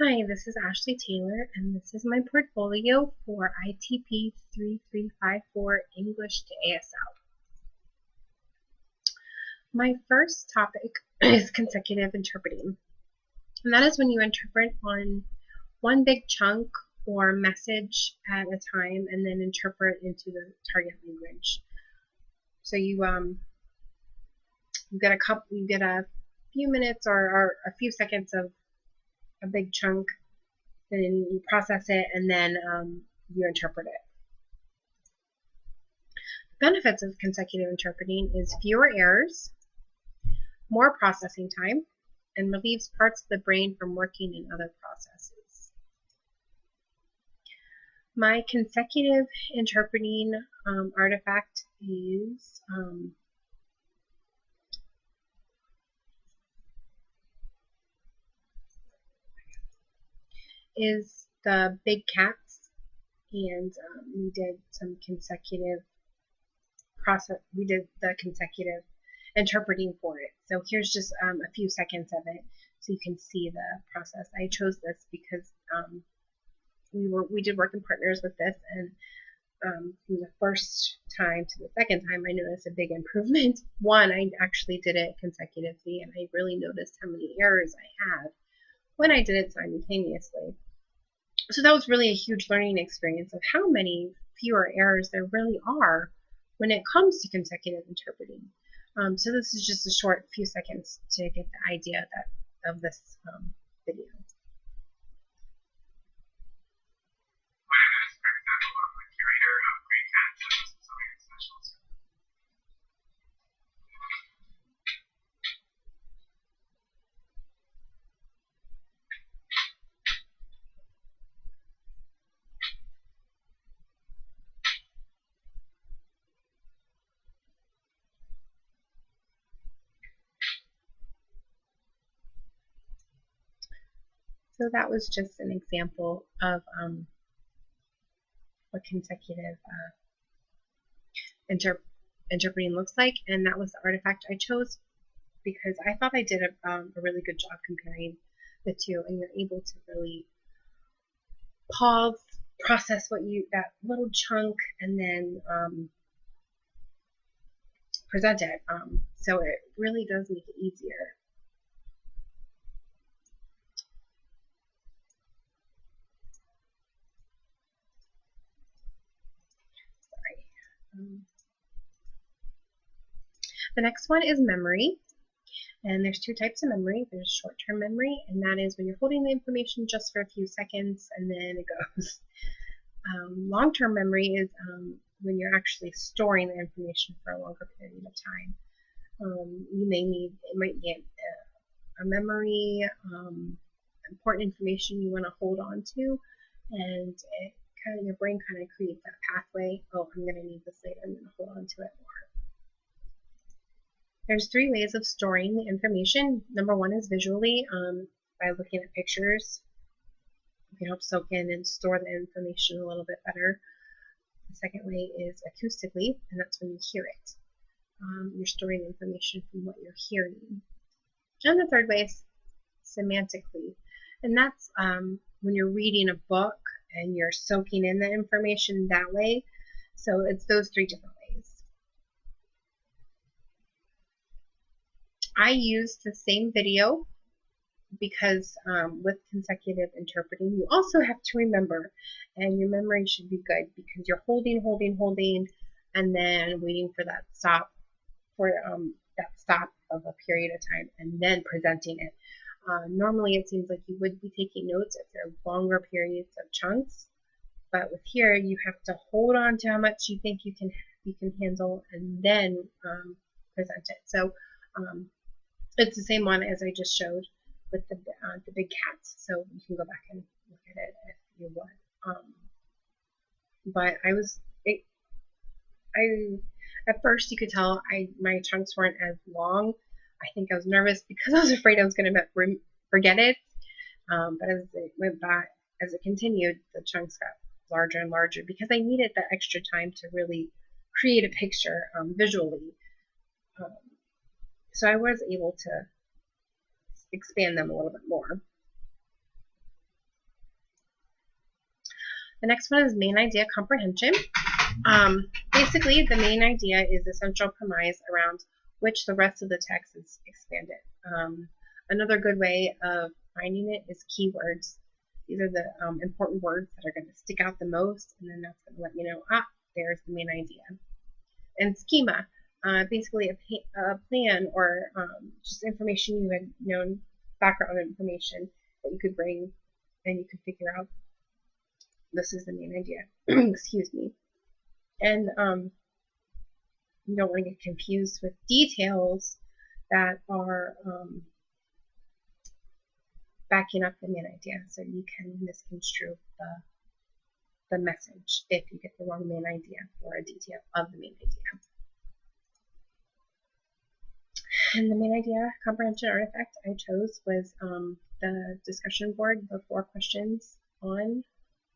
Hi, this is Ashley Taylor, and this is my portfolio for ITP 3354 English to ASL. My first topic is consecutive interpreting, and that is when you interpret on one big chunk or message at a time and then interpret into the target language. So you get a few minutes or a few seconds of a big chunk, then you process it, and then you interpret it. Benefits of consecutive interpreting is fewer errors, more processing time, and relieves parts of the brain from working in other processes. My consecutive interpreting artifact is the big cats, and we did some consecutive we did the consecutive interpreting for it. So here's just a few seconds of it so you can see the process. I chose this because we did work in partners with this, and from the first time to the second time I noticed a big improvement. One, I actually did it consecutively, and I really noticed how many errors I had when I did it simultaneously. So that was really a huge learning experience of how many fewer errors there really are when it comes to consecutive interpreting. So this is just a short few seconds to get the idea of this video. So that was just an example of what consecutive interpreting looks like, and that was the artifact I chose because I thought I did a really good job comparing the two, and you're able to really pause, process that little chunk, and then present it. So it really does make it easier. The next one is memory. And there's two types of memory. There's short-term memory, and that is when you're holding the information just for a few seconds and then it goes. Long-term memory is when you're actually storing the information for a longer period of time. It might be a memory, important information you want to hold on to, and your brain kind of creates that pathway. Oh, I'm going to need this later. I'm going to hold on to it more. There's three ways of storing the information. Number one is visually, by looking at pictures. You can help soak in and store the information a little bit better. The second way is acoustically, and that's when you hear it. You're storing the information from what you're hearing. And the third way is semantically, and that's when you're reading a book and you're soaking in the information that way. So it's those three different ways. I used the same video because with consecutive interpreting, you also have to remember, and your memory should be good because you're holding, and then waiting for that stop of a period of time, and then presenting it. Normally, it seems like you would be taking notes if they're longer periods of chunks, but with here, you have to hold on to how much you think you can handle, and then present it. So it's the same one as I just showed with the big cats, so you can go back and look at it if you want. But at first you could tell my chunks weren't as long. I think I was nervous because I was afraid I was going to forget it. But as it went by, as it continued, the chunks got larger and larger because I needed that extra time to really create a picture visually. So I was able to expand them a little bit more. The next one is main idea comprehension. Basically, the main idea is the central premise around which the rest of the text is expanded. Another good way of finding it is keywords. These are the important words that are going to stick out the most, and then that's going to let you know, there's the main idea. And schema, basically a plan or just information you had known, background information that you could bring and you could figure out this is the main idea. Excuse me. And you don't want to get confused with details that are backing up the main idea, so you can misconstrue the message if you get the wrong main idea or a detail of the main idea. And the main idea comprehension artifact I chose was the discussion board, the 4 questions on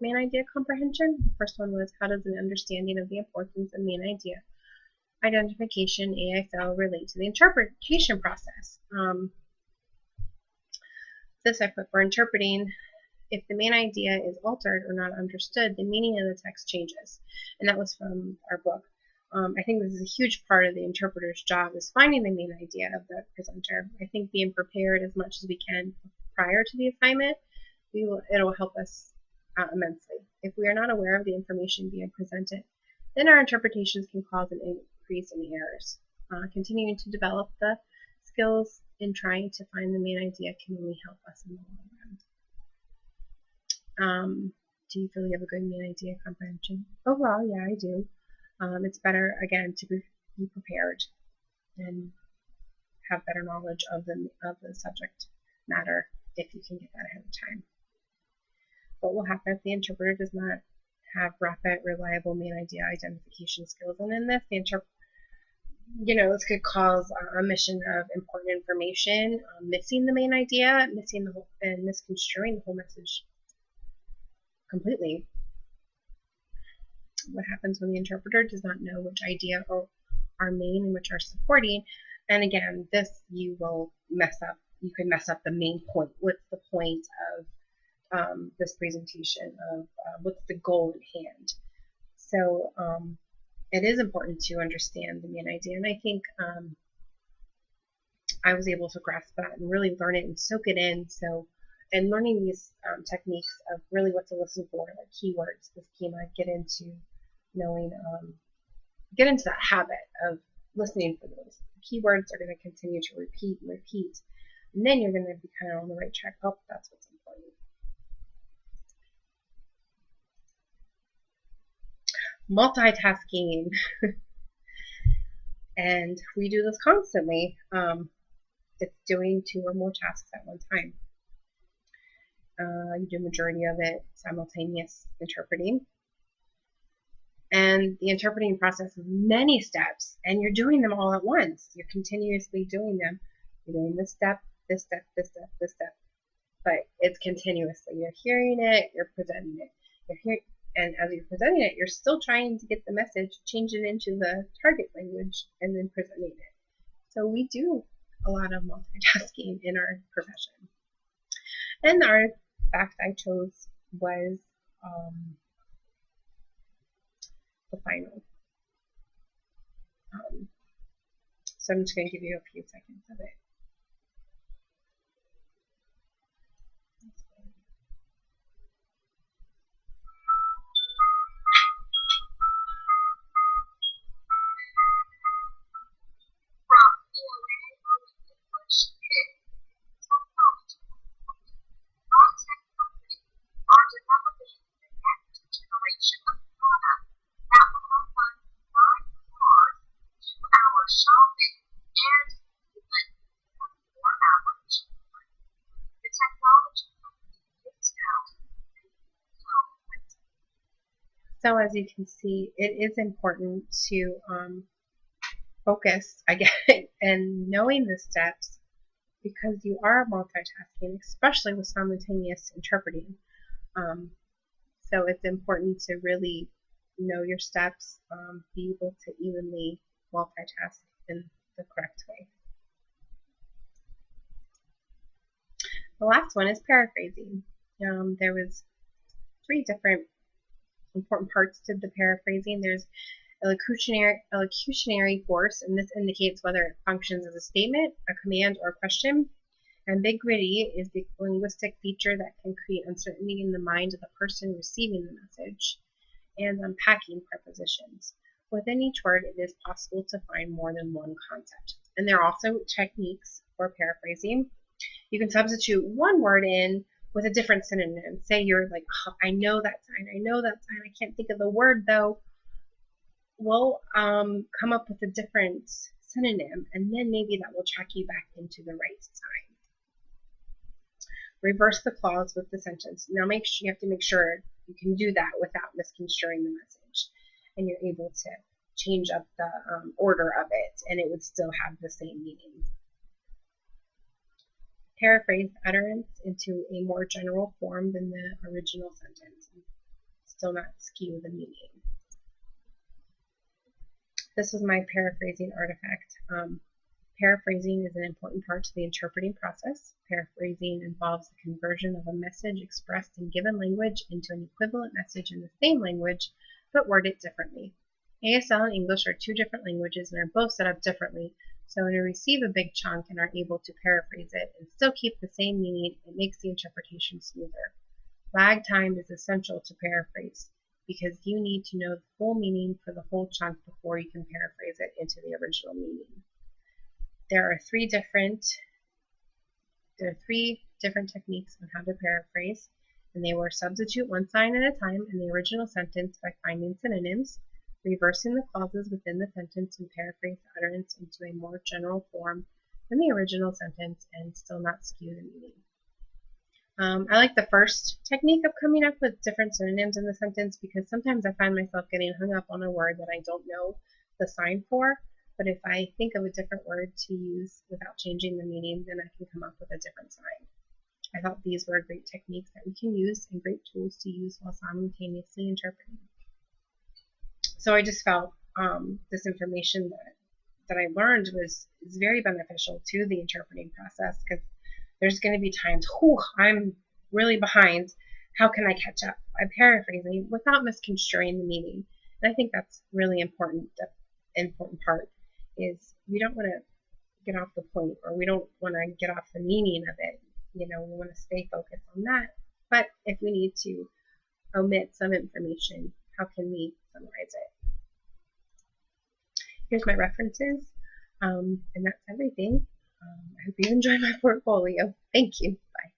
main idea comprehension. The first one was, how does an understanding of the importance of main idea identification ASL relate to the interpretation process? This I put for interpreting. If the main idea is altered or not understood, the meaning of the text changes. And that was from our book. I think this is a huge part of the interpreter's job, is finding the main idea of the presenter. I think being prepared as much as we can prior to the assignment, it'll help us immensely. If we are not aware of the information being presented, then our interpretations can cause an increase in errors. Continuing to develop the skills in trying to find the main idea can only help us in the long run. Do you feel you have a good main idea comprehension? Overall, yeah, I do. It's better, again, to be prepared and have better knowledge of the subject matter if you can get that ahead of time. What will happen if the interpreter does not have rapid, reliable main idea identification skills? And in this, the interpreter, this could cause a omission of important information, missing the main idea, and misconstruing the whole message completely. What happens when the interpreter does not know which idea are main and which are supporting? And again, this you will mess up. You can mess up the main point. What's the point of this presentation? Of what's the goal at hand? So it is important to understand the main idea, and I think I was able to grasp that and really learn it and soak it in. And learning these techniques of really what to listen for, like keywords, the schema, get into knowing, get into that habit of listening for those. Keywords are going to continue to repeat and repeat, and then you're going to be kind of on the right track. Oh, that's what's important. Multitasking. And we do this constantly. It's doing 2 or more tasks at one time. You do a majority of it simultaneous interpreting. And the interpreting process is many steps, and you're doing them all at once. You're continuously doing them. You're doing this step, this step, this step, this step. But it's continuously. You're hearing it, you're presenting it. And as you're presenting it, you're still trying to get the message, change it into the target language, and then presenting it. So we do a lot of multitasking in our profession. And the artifact I chose was the final. So I'm just going to give you a few seconds of it. So as you can see, it is important to focus, and knowing the steps, because you are multitasking, especially with simultaneous interpreting. So it's important to really know your steps, be able to evenly multitask in the correct way. The last one is paraphrasing. There was 3 different important parts to the paraphrasing. There's elocutionary force, and this indicates whether it functions as a statement, a command, or a question. Ambiguity is the linguistic feature that can create uncertainty in the mind of the person receiving the message. And unpacking prepositions. Within each word, it is possible to find more than one concept. And there are also techniques for paraphrasing. You can substitute one word in with a different synonym. Say you're like, oh, I know that sign, I can't think of the word though. Well, come up with a different synonym, and then maybe that will track you back into the right sign. Reverse the clause with the sentence. Now you have to make sure you can do that without misconstruing the message, and you're able to change up the order of it, and it would still have the same meaning. Paraphrase utterance into a more general form than the original sentence, and still not skew the meaning. This was my paraphrasing artifact. Paraphrasing is an important part to the interpreting process. Paraphrasing involves the conversion of a message expressed in given language into an equivalent message in the same language, but worded differently. ASL and English are two different languages and are both set up differently, so when you receive a big chunk and are able to paraphrase it and still keep the same meaning, it makes the interpretation smoother. Lag time is essential to paraphrase because you need to know the full meaning for the whole chunk before you can paraphrase it into the original meaning. There are three different techniques on how to paraphrase, and they were substitute one sign at a time in the original sentence by finding synonyms, reversing the clauses within the sentence and paraphrase the utterance into a more general form than the original sentence and still not skew the meaning. I like the first technique of coming up with different synonyms in the sentence because sometimes I find myself getting hung up on a word that I don't know the sign for. But if I think of a different word to use without changing the meaning, then I can come up with a different sign. I thought these were great techniques that we can use and great tools to use while simultaneously interpreting. So I just felt this information that I learned is very beneficial to the interpreting process because there's going to be times, I'm really behind. How can I catch up? By paraphrasing without misconstruing the meaning. And I think that's really important. The important part is we don't want to get off the point, or we don't want to get off the meaning of it. We want to stay focused on that. But if we need to omit some information, how can we summarize it? Here's my references, and that's everything. I hope you enjoy my portfolio. Thank you. Bye.